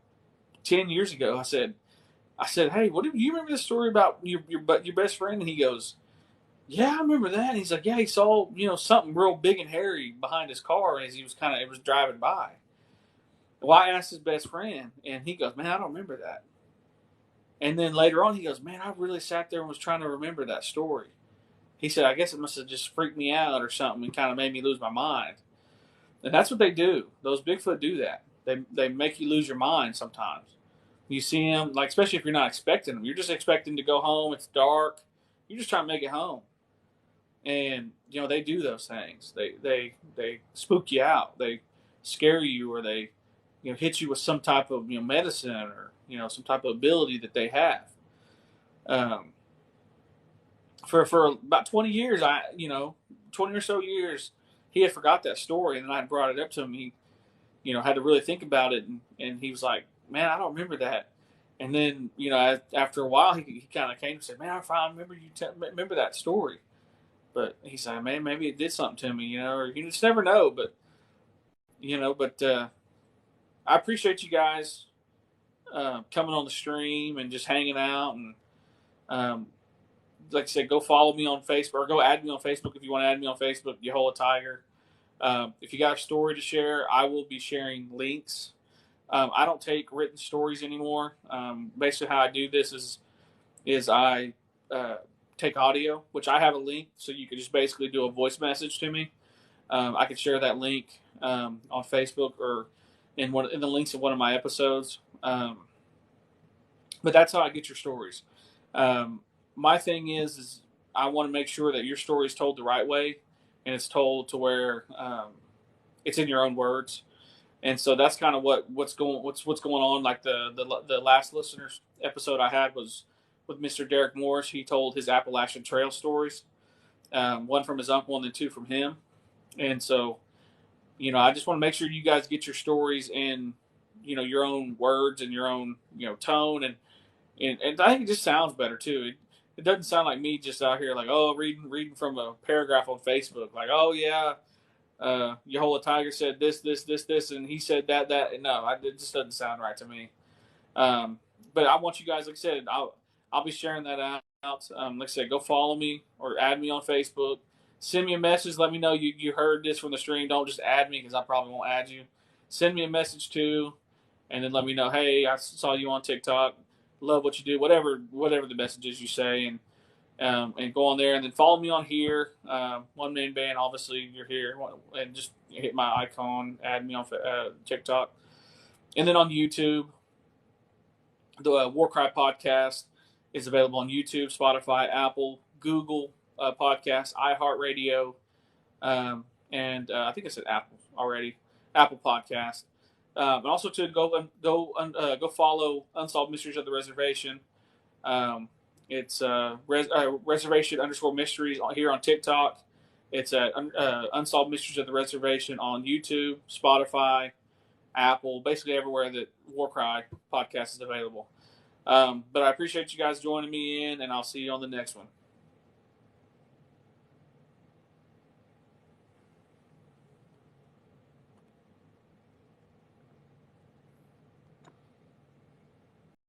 10 years ago." I said, "Hey, do you remember the story about your best friend?" And he goes, "Yeah, I remember that." And he's like, "Yeah, he saw, something real big and hairy behind his car as it was driving by." Well, I asked his best friend, and he goes, "Man, I don't remember that." And then later on, he goes, "Man, I really sat there and was trying to remember that story." He said, "I guess it must have just freaked me out or something and kind of made me lose my mind." And that's what they do. Those Bigfoot do that. They make you lose your mind sometimes. You see them, like especially if you're not expecting them. You're just expecting to go home. It's dark. You're just trying to make it home. And they do those things. They spook you out. They scare you, or they hit you with some type of medicine or some type of ability that they have. For about 20 years, 20 or so years, he had forgot that story, and then I brought it up to him. He had to really think about it, and he was like, "Man, I don't remember that." And then after a while, he kind of came and said, "Man, I finally remember that story." But he said, "Man, maybe it did something to me, or you just never know." But I appreciate you guys coming on the stream and just hanging out. And like I said, go follow me on Facebook, or go add me on Facebook if you want to add me on Facebook, Eufaula Tiger. If you got a story to share, I will be sharing links. I don't take written stories anymore. Basically, how I do this is I take audio, which I have a link, so you can just basically do a voice message to me. I can share that link on Facebook or in the links of one of my episodes. But that's how I get your stories. My thing is I want to make sure that your story is told the right way, and it's told to where it's in your own words. And so that's kind of what's going on. Like the last listeners episode I had was with Mr. Derek Morris. He told his Appalachian Trail stories, one from his uncle and then two from him. And so, I just want to make sure you guys get your stories in, your own words and your own, tone. and I think it just sounds better too. It doesn't sound like me just out here like, oh, reading from a paragraph on Facebook, like, oh yeah, Eufaula Tiger said this, and he said that. No, it just doesn't sound right to me. But I want you guys, like I said, I'll be sharing that out. Like I said, go follow me or add me on Facebook. Send me a message. Let me know you heard this from the stream. Don't just add me because I probably won't add you. Send me a message too, and then let me know. Hey, I saw you on TikTok. Love what you do. Whatever the messages you say, and go on there, and then follow me on here. One Man Band, obviously you're here, and just hit my icon. Add me on TikTok, and then on YouTube. The Warcry podcast is available on YouTube, Spotify, Apple, Google Podcasts, iHeartRadio, and I think I said Apple already. Apple Podcast. And also to go follow Unsolved Mysteries of the Reservation. It's reservation _ mysteries here on TikTok. It's at Unsolved Mysteries of the Reservation on YouTube, Spotify, Apple, basically everywhere that Warcry podcast is available. But I appreciate you guys joining me in, and I'll see you on the next one.